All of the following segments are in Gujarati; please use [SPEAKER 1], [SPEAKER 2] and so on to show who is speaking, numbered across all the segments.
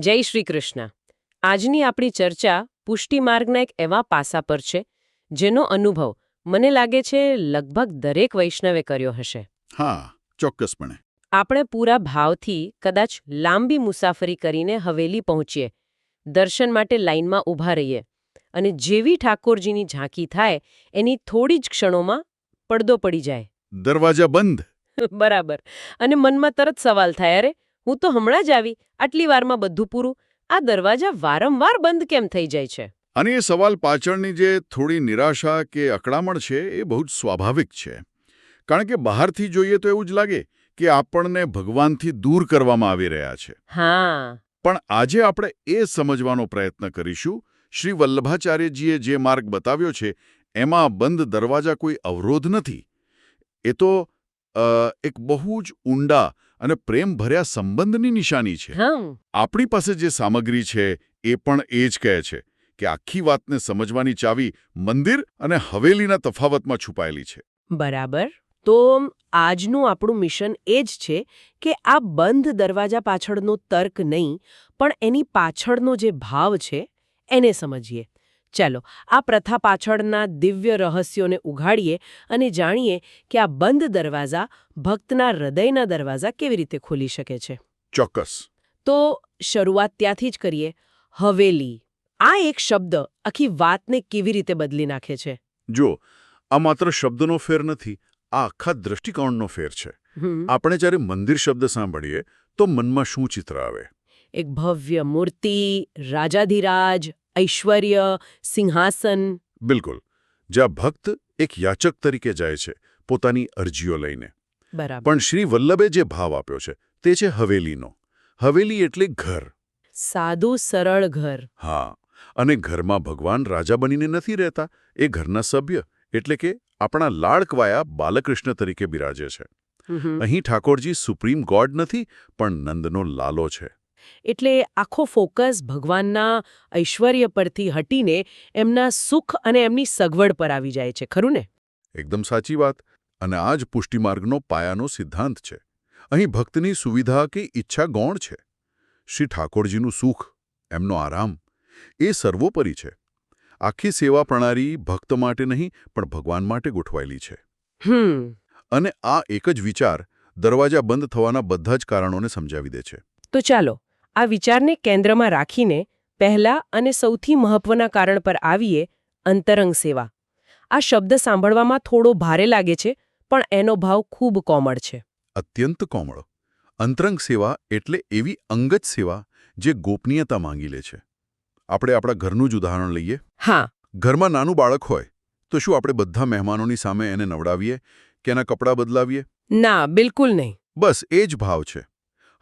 [SPEAKER 1] જય શ્રી કૃષ્ણ. આજની આપણી ચર્ચા પુષ્ટિમાર્ગના એક એવા પાસા પર છે જેનો અનુભવ મને લાગે છે લગભગ દરેક વૈષ્ણવે કર્યો હશે.
[SPEAKER 2] હા, ચોક્કસપણે.
[SPEAKER 1] આપણે પૂરા ભાવથી કદાચ લાંબી મુસાફરી કરીને હવેલી પહોંચીએ, દર્શન માટે લાઈનમાં ઊભા રહીએ અને જેવી ઠાકોરજીની ઝાંકી થાય એની થોડી જ ક્ષણોમાં પડદો પડી જાય.
[SPEAKER 2] દરવાજા બંધ.
[SPEAKER 1] બરાબર. અને મનમાં તરત સવાલ થાય, અરે હું તો હમણાં જ આવી, આટલી વારમાં બધું પૂરું, આ દરવાજા વારંવાર બંધ કેમ થઈ જાય છે?
[SPEAKER 2] અને એ સવાલ પાછળની જે થોડી નિરાશા કે અકળામણ છે એ બહુ જ સ્વાભાવિક છે. કારણ કે બહારથી જોઈએ તો એવું જ લાગે કે આપણને ભગવાનથી દૂર કરવામાં આવી રહ્યા છે.
[SPEAKER 1] હા.
[SPEAKER 2] પણ આજે આપણે એ સમજવાનો પ્રયત્ન કરીશું, શ્રી વલ્લભાચાર્યજીએ જે માર્ગ બતાવ્યો છે એમાં બંધ દરવાજા કોઈ અવરોધ નથી. એ તો એક બહુ જ ઊંડા અને પ્રેમભર્યા સંબંધની નિશાની છે. આપણી પાસે જે સામગ્રી છે એ પણ એ જ કહે છે કે આખી વાતને સમજવાની ચાવી મંદિર અને હવેલીના તફાવતમાં છુપાયેલી છે.
[SPEAKER 1] બરાબર. તો આજનું આપણું મિશન એ જ છે કે આ બંધ દરવાજા પાછળનો તર્ક નહીં, પણ એની પાછળનો જે ભાવ છે એને સમજીએ. ચાલો આ પ્રથા પાછળના દિવ્ય રહસ્યોને ઉઘાડીએ અને જાણીએ કે આ બંધ દરવાજા ભક્તના હૃદયના દરવાજા કેવી રીતે ખોલી શકે છે.
[SPEAKER 2] ચોક્કસ.
[SPEAKER 1] તો શરૂઆત ત્યાંથી જ કરીએ. હવેલી, આ એક શબ્દ આખી વાતને કેવી રીતે બદલી નાખે છે?
[SPEAKER 2] જો, આ માત્ર શબ્દનો ફેર નથી, આ આખા દ્રષ્ટિકોણનો ફેર છે. આપણે જ્યારે મંદિર શબ્દ સાંભળીએ તો મનમાં શું ચિત્ર આવે? એક
[SPEAKER 1] ભવ્ય મૂર્તિ, રાજાધિરાજ, ઐશ્વર્ય, સિંહાસન.
[SPEAKER 2] બિલકુલ. જ્યાં ભક્ત એક યાચક તરીકે જાય છે પોતાની અરજીઓ લઈને.
[SPEAKER 1] બરાબર.
[SPEAKER 2] પણ શ્રી વલ્લભે જે ભાવ આપ્યો છે તે છે હવેલીનો. હવેલી એટલે ઘર.
[SPEAKER 1] સાદું સરળ ઘર.
[SPEAKER 2] હા. અને ઘરમાં ભગવાન રાજા બનીને નથી રહેતા, એ ઘરના સભ્ય એટલે કે આપણા લાડકવાયા બાલકૃષ્ણ તરીકે બિરાજે છે. અહીં ઠાકોરજી સુપ્રીમ ગોડ નથી, પણ નંદનો લાલો છે.
[SPEAKER 1] એટલે આખો ફોકસ ભગવાનના ઐશ્વર્ય પરથી હટીને એમના સુખ અને એમની સગવડ પર આવી જાય છે, ખરું ને?
[SPEAKER 2] એકદમ સાચી વાત. અને આ જ પુષ્ટિમાર્ગનો પાયાનો સિદ્ધાંત છે. અહીં ભક્તની સુવિધા કે ઈચ્છા ગૌણ છે. શ્રી ઠાકોરજીનું સુખ, એમનો આરામ, એ સર્વોપરી છે. આખી સેવા પ્રણાલી ભક્ત માટે નહીં પણ ભગવાન માટે ગોઠવાયેલી છે. અને આ એક જ વિચાર દરવાજા બંધ થવાના બધા જ કારણોને સમજાવી દે છે.
[SPEAKER 1] તો ચાલો આ વિચારને કેન્દ્રમાં રાખીને પહેલા અને સૌથી મહત્વના કારણ પર આવીએ, અંતરંગ સેવા. આ શબ્દ સાંભળવામાં થોડો ભારે લાગે છે, પણ એનો ભાવ ખૂબ કોમળ છે.
[SPEAKER 2] અત્યંત કોમળ. અંતરંગ સેવા એટલે એવી અંગત સેવા જે ગોપનીયતા માંગી લે છે. આપણે આપણા ઘરનું જ ઉદાહરણ લઈએ.
[SPEAKER 1] હા.
[SPEAKER 2] ઘરમાં નાનું બાળક હોય તો શું આપણે બધા મહેમાનોની સામે એને નવડાવીએ કે એના કપડાં બદલાવીએ?
[SPEAKER 1] ના, બિલકુલ નહીં.
[SPEAKER 2] બસ એ જ ભાવ છે.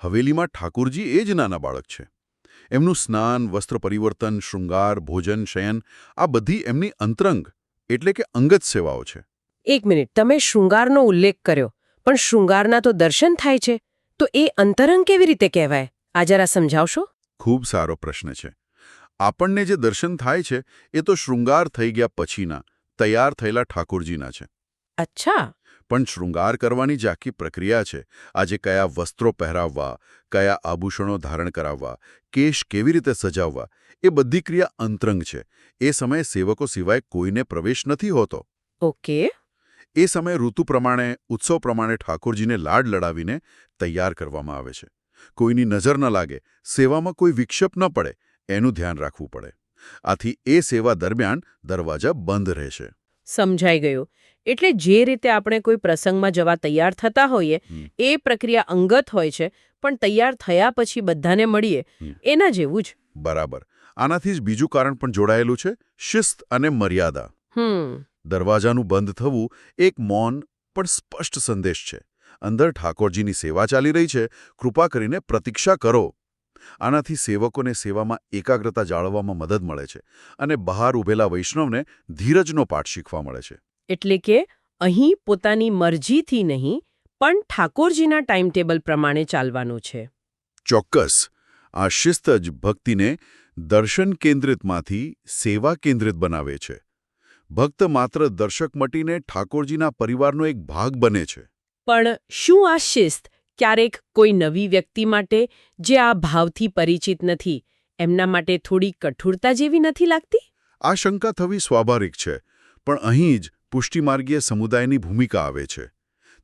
[SPEAKER 2] હવેલીમાં ઠાકોરજી એ જ નાના બાળક છે. એમનું સ્નાન, વસ્ત્ર પરિવર્તન, શૃંગાર, ભોજન, શયન, આ બધી એમની અંતરંગ એટલે કે અંગત સેવાઓ છે.
[SPEAKER 1] એક મિનિટ, તમે શૃંગારનો ઉલ્લેખ કર્યો, પણ શૃંગારના તો દર્શન થાય છે, તો એ અંતરંગ કેવી રીતે કહેવાય? આ જરા સમજાવશો?
[SPEAKER 2] ખૂબ સારો પ્રશ્ન છે. આપણને જે દર્શન થાય છે એ તો શૃંગાર થઈ ગયા પછીના, તૈયાર થયેલા ઠાકોરજીના છે.
[SPEAKER 1] અચ્છા.
[SPEAKER 2] પણ શૃંગાર કરવાની જે આખી પ્રક્રિયા છે, આજે કયા વસ્ત્રો પહેરાવવા, કયા આભૂષણો ધારણ કરાવવા, કેશ કેવી રીતે સજાવવા, એ બધી ક્રિયા અંતરંગ છે. એ સમયે સેવકો સિવાય કોઈને પ્રવેશ નથી હોતો.
[SPEAKER 1] ઓકે.
[SPEAKER 2] એ સમયે ઋતુ પ્રમાણે, ઉત્સવ પ્રમાણે ઠાકોરજીને લાડ લડાવીને તૈયાર કરવામાં આવે છે. કોઈની નજર ન લાગે, સેવામાં કોઈ વિક્ષેપ ન પડે, એનું ધ્યાન રાખવું પડે. આથી એ સેવા દરમિયાન દરવાજા બંધ રહેશે.
[SPEAKER 1] સમજાઈ ગયું. એટલે જે રીતે આપણે કોઈ પ્રસંગમાં જવા તૈયાર થતા હોઈએ, એ પ્રક્રિયા અંગત હોય છે, પણ તૈયાર થયા પછી બધાને મળીએ એના જેવું જ.
[SPEAKER 2] બરાબર. આનાથી જ બીજું કારણ પણ જોડાયેલું છે, શિસ્ત અને મર્યાદા. દરવાજાનું બંધ થવું એક મૌન પણ સ્પષ્ટ સંદેશ છે. અંદર ઠાકોરજીની સેવા ચાલી રહી છે, કૃપા કરીને પ્રતીક્ષા કરો. આનાથી સેવકોને સેવામાં એકાગ્રતા જાળવવામાં મદદ મળે છે અને બહાર ઊભેલા વૈષ્ણવને ધીરજનો પાઠ શીખવા મળે છે.
[SPEAKER 1] એટલે કે અહીં પોતાની મરજીથી નહીં, પણ ઠાકોરજીના ટાઈમટેબલ પ્રમાણે ચાલવાનું છે.
[SPEAKER 2] ચોક્કસ. આ શિસ્ત જ ભક્તિને દર્શન કેન્દ્રિતમાંથી સેવા કેન્દ્રિત બનાવે છે. ભક્ત માત્ર દર્શક મટીને ઠાકોરજીના પરિવારનો એક ભાગ બને છે.
[SPEAKER 1] પણ શું આ શિસ્ત ક્યારેક કોઈ નવી વ્યક્તિ માટે જે આ ભાવથી પરિચિત નથી એમના માટે થોડી કઠોરતા જેવી નથી લાગતી?
[SPEAKER 2] આ શંકા થવી સ્વાભાવિક છે, પણ અહીં જ પુષ્ટિમાર્ગીય સમુદાયની ભૂમિકા આવે છે.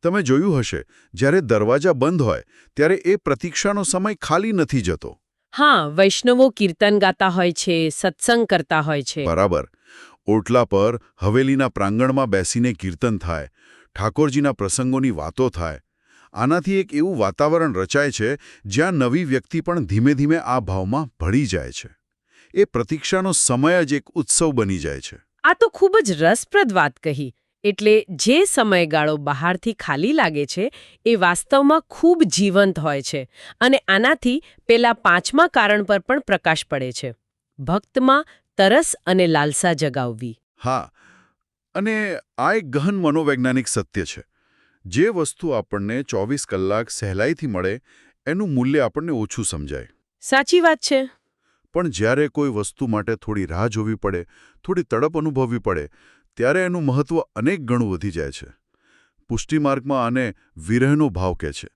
[SPEAKER 2] તમે જોયું હશે, જ્યારે દરવાજા બંધ હોય ત્યારે એ પ્રતીક્ષાનો સમય ખાલી નથી જતો.
[SPEAKER 1] હા, વૈષ્ણવો કીર્તન ગાતા હોય છે, સત્સંગ કરતા હોય છે.
[SPEAKER 2] બરાબર. ઓટલા પર હવેલીના પ્રાંગણમાં બેસીને કીર્તન થાય, ઠાકોરજીના પ્રસંગોની વાતો થાય. આનાથી એક એવું વાતાવરણ રચાય છે જ્યાં નવી વ્યક્તિ પણ ધીમે ધીમે આ ભાવમાં ભળી જાય છે. એ પ્રતીક્ષાનો સમય જ એક ઉત્સવ બની જાય છે.
[SPEAKER 1] આ તો ખૂબ જ રસપ્રદ વાત કહી. એટલે જે સમયગાળો બહારથી ખાલી લાગે છે એ વાસ્તવમાં ખૂબ જીવંત હોય છે અને આનાથી પેલા પાંચમા કારણ પર પણ પ્રકાશ પડે છે. ભક્તમાં તરસ અને લાલસા જગાવવી.
[SPEAKER 2] હા, અને આ એક ગહન મનોવૈજ્ઞાનિક સત્ય છે. જે વસ્તુ આપણને 24 કલાક સહેલાઈથી મળે એનું મૂલ્ય આપણને ઓછું સમજાય.
[SPEAKER 1] સાચી વાત છે.
[SPEAKER 2] પણ જ્યારે કોઈ વસ્તુ માટે થોડી રાહ જોવી પડે, થોડી તડપ અનુભવવી પડે, ત્યારે એનું મહત્વ અનેક ગણું વધી જાય છે. પુષ્ટિમાર્ગમાં આને વિરહનો ભાવ કહે છે.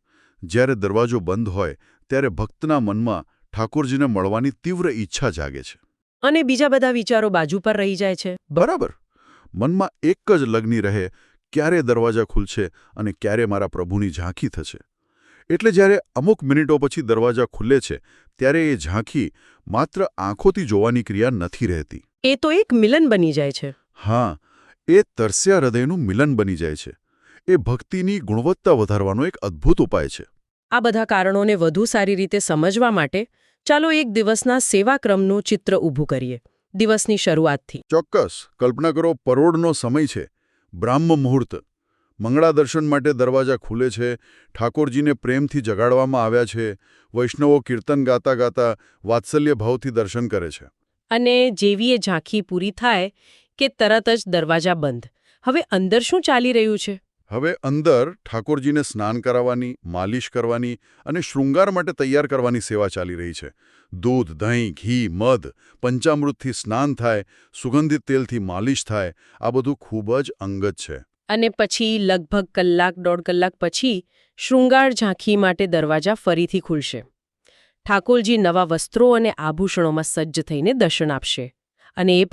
[SPEAKER 2] જ્યારે દરવાજો બંધ હોય ત્યારે ભક્તના મનમાં ઠાકોરજીને મળવાની તીવ્ર ઈચ્છા જાગે છે.
[SPEAKER 1] અને બીજા બધા વિચારો બાજુ પર રહી જાય છે.
[SPEAKER 2] બરાબર. મનમાં એક જ લગ્ની રહે, ક્યારે દરવાજા ખુલશે અને ક્યારે મારા પ્રભુની ઝાંખી થશે. એટલે જ્યારે અમુક મિનિટો પછી દરવાજા ખુલે છે ત્યારે એ ઝાંખી માત્ર આંખોથી જોવાની ક્રિયા નથી રહેતી.
[SPEAKER 1] એ તો એક મિલન બની જાય છે.
[SPEAKER 2] હા, એ તરસ્યા હૃદયનું મિલન બની જાય છે. એ ભક્તિની ગુણવત્તા વધારવાનો એક અદ્ભુત ઉપાય છે.
[SPEAKER 1] આ બધા કારણોને વધુ સારી રીતે સમજવા માટે ચાલો એક દિવસના સેવાક્રમનું ચિત્ર ઊભું કરીએ. દિવસની શરૂઆતથી.
[SPEAKER 2] ચોક્કસ. કલ્પના કરો, પરોઢનો સમય છે. બ્રાહ્મ મુહૂર્ત. મંગળા દર્શન માટે દરવાજા ખુલે છે. ઠાકોરજીને પ્રેમથી જગાડવામાં આવ્યા છે. વૈષ્ણવો કીર્તન ગાતા ગાતા વાત્સલ્ય ભાવથી દર્શન કરે છે.
[SPEAKER 1] અને જેવી એ ઝાંખી પૂરી થાય કે તરત જ દરવાજા બંધ. હવે અંદર શું ચાલી રહ્યું છે?
[SPEAKER 2] હવે અંદર ઠાકોરજીને સ્નાન કરાવવાની, માલિશ કરવાની અને શૃંગાર માટે તૈયાર કરવાની સેવા ચાલી રહી છે. દૂધ, દહીં, ઘી, મધ, પંચામૃતથી સ્નાન થાય, સુગંધિત તેલથી માલિશ થાય, આ બધું ખૂબ જ અંગત છે.
[SPEAKER 1] અને પછી લગભગ કલાક, 1.5 કલાક પછી શૃંગાર ઝાંખી માટે દરવાજા ફરીથી ખુલશે. ઠાકોરજી નવા વસ્ત્રો અને આભૂષણોમાં સજ્જ થઈને દર્શન આપશે. અને એ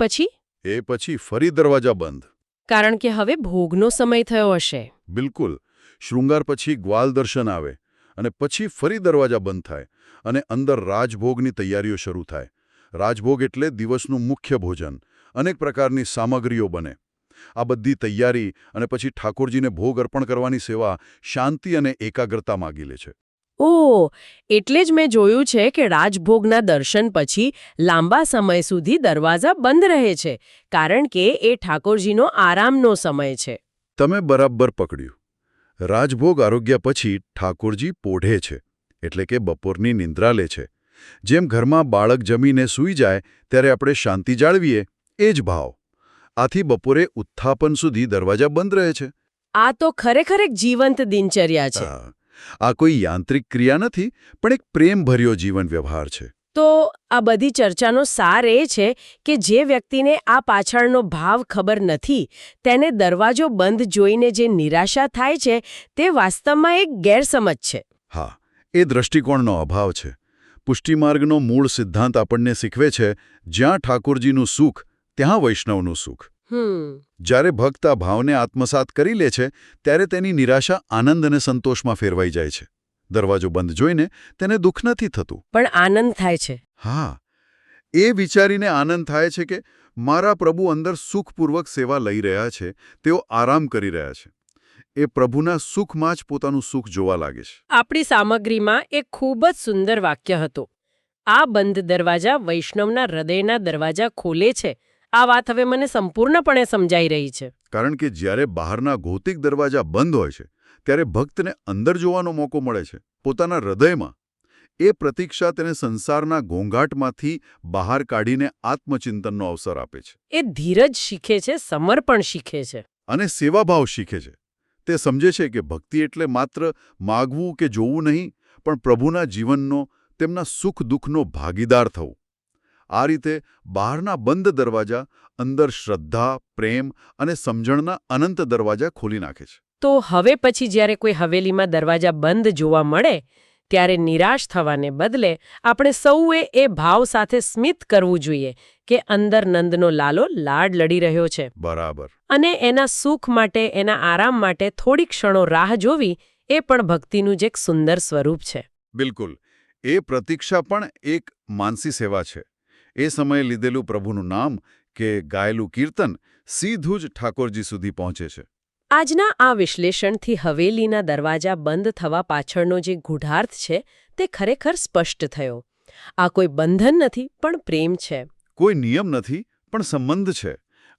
[SPEAKER 1] પછી
[SPEAKER 2] ફરી દરવાજા બંધ.
[SPEAKER 1] કારણ કે હવે ભોગનો સમય થયો હશે.
[SPEAKER 2] બિલકુલ. શૃંગાર પછી ગ્વાલ દર્શન આવે અને પછી ફરી દરવાજા બંધ થાય અને અંદર રાજભોગની તૈયારીઓ શરૂ થાય. રાજભોગ એટલે દિવસનું મુખ્ય ભોજન. અનેક પ્રકારની સામગ્રીઓ બને. આ બધી તૈયારી અને પછી ઠાકોરજીને ભોગ અર્પણ કરવાની સેવા શાંતિ અને એકાગ્રતા માગી લે છે.
[SPEAKER 1] ઓહ, એટલે જ મેં જોયું છે કે રાજભોગના દર્શન પછી લાંબા સમય સુધી દરવાજા બંધ રહે છે, કારણ કે એ ઠાકોરજીનો આરામનો સમય છે.
[SPEAKER 2] તમે બરાબર પકડ્યું. રાજભોગ આરોગ્ય પછી ઠાકોરજી પોઢે છે, એટલે કે બપોરની નિંદ્રા લે છે. જેમ ઘરમાં બાળક જમીને સૂઈ જાય ત્યારે આપણે શાંતિ જાળવીએ, એ જ ભાવ. આથી બપોરે ઉત્થાપન સુધી દરવાજા બંધ રહે છે.
[SPEAKER 1] આ તો ખરેખર એક જીવંત દિનચર્યા છે.
[SPEAKER 2] આ કોઈ યાંત્રિક ક્રિયા નથી, પણ એક પ્રેમભર્યો જીવન વ્યવહાર છે.
[SPEAKER 1] તો આ બધી ચર્ચાનો સાર એ છે કે જે વ્યક્તિને આ પાછળનો ભાવ ખબર નથી, તેને દરવાજો બંધ જોઈને જે નિરાશા થાય છે તે વાસ્તવમાં એક ગેરસમજ છે.
[SPEAKER 2] હા, એ દ્રષ્ટિકોણનો અભાવ છે. પુષ્ટિમાર્ગનો મૂળ સિદ્ધાંત આપણને શીખવે છે, જ્યાં ઠાકોરજીનું સુખ ત્યાં વૈષ્ણવનું સુખ. જ્યારે ભક્ત આ ભાવને આત્મસાત કરી લે છે ત્યારે તેની નિરાશા આનંદ અને સંતોષમાં ફેરવાઈ જાય છે. દરવાજો બંધ જોઈને તેને દુઃખ નથી થતું,
[SPEAKER 1] પણ આનંદ થાય છે.
[SPEAKER 2] હા, એ વિચારીને આનંદ થાય છે કે મારા પ્રભુ અંદર સુખપૂર્વક સેવા લઈ રહ્યા છે, તેઓ આરામ કરી રહ્યા છે. એ પ્રભુના સુખમાં જ પોતાનું સુખ જોવા લાગે છે.
[SPEAKER 1] આપણી સામગ્રીમાં એક ખૂબ જ સુંદર વાક્ય હતું. આ બંધ દરવાજા વૈષ્ણવના હૃદયના દરવાજા ખોલે છે. આ વાત હવે મને સંપૂર્ણપણે સમજાઈ રહી છે.
[SPEAKER 2] કારણ કે જ્યારે બહારના ભૌતિક દરવાજા બંધ હોય છે ત્યારે ભક્તને અંદર જોવાનો મોકો મળે છે, પોતાના હૃદયમાં. એ પ્રતીક્ષા તેને સંસારના ઘોંઘાટમાંથી બહાર કાઢીને આત્મચિંતનનો અવસર આપે છે.
[SPEAKER 1] એ ધીરજ શીખે છે, સમર્પણ શીખે છે.
[SPEAKER 2] અને સેવાભાવ શીખે છે. તે સમજે છે કે ભક્તિ એટલે માત્ર માગવું કે જોવું નહીં, પણ પ્રભુના જીવનનો, તેમના સુખ દુઃખનો ભાગીદાર થવું. આ રીતે બહારના બંધ દરવાજા અંદર શ્રદ્ધા, પ્રેમ અને સમજણના અનંત દરવાજા ખોલી નાખે છે.
[SPEAKER 1] તો હવે પછી જ્યારે કોઈ હવેલીમાં દરવાજા બંધ જોવા મળે ત્યારે નિરાશ થવાને બદલે આપણે સૌએ એ ભાવ સાથે સ્મિત કરવું જોઈએ કે અંદર નંદનો લાલો લાડ લડી રહ્યો છે
[SPEAKER 2] બરાબર.
[SPEAKER 1] અને એના સુખ માટે એના આરામ માટે થોડી ક્ષણો રાહ જોવી એ પણ ભક્તિનું જ એક સુંદર સ્વરૂપ છે.
[SPEAKER 2] બિલકુલ. એ પ્રતીક્ષા પણ એક માનસી સેવા છે. એ સમયે લીધેલું પ્રભુનું નામ કે ગાયેલું કીર્તન સીધું જ ઠાકોરજી સુધી પહોંચે છે.
[SPEAKER 1] આજના આ વિશ્લેષણથી હવેલીના દરવાજા બંધ થવા પાછળનો જે ગૂઢાર્થ છે તે ખરેખર સ્પષ્ટ થયો. આ કોઈ બંધન નથી પણ પ્રેમ છે.
[SPEAKER 2] કોઈ નિયમ નથી પણ સંબંધ છે.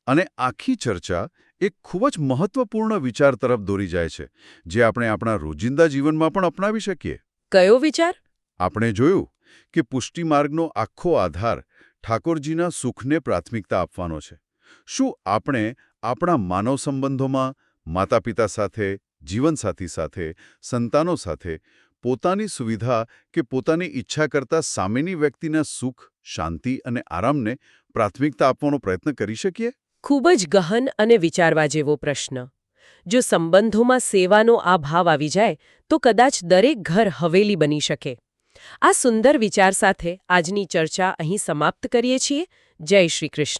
[SPEAKER 2] અને આખી ચર્ચા એક ખૂબ જ મહત્વપૂર્ણ વિચાર તરફ દોરી જાય છે, જે આપણે આપણા રોજિંદા જીવનમાં પણ અપનાવી શકીએ.
[SPEAKER 1] કયો વિચાર?
[SPEAKER 2] આપણે જોયું કે પુષ્ટિમાર્ગનો આખો આધાર ઠાકોરજીના સુખને પ્રાથમિકતા આપવાનો છે. શું આપણે આપણા માનવ સંબંધોમાં માતાપિતા સાથે, જીવનસાથી સાથે, સંતાનો સાથે પોતાની સુવિધા કે પોતાની ઈચ્છા કરતાં સામેની વ્યક્તિના સુખ, શાંતિ અને આરામને પ્રાથમિકતા આપવાનો પ્રયત્ન કરી શકીએ?
[SPEAKER 1] ખૂબ જ ગહન અને વિચારવા જેવો પ્રશ્ન. જો સંબંધોમાં સેવાનો આ ભાવ આવી જાય તો કદાચ દરેક ઘર હવેલી બની શકે. આ સુંદર વિચાર સાથે આજની ચર્ચા અહીં સમાપ્ત કરીએ છીએ. જય શ્રી કૃષ્ણ.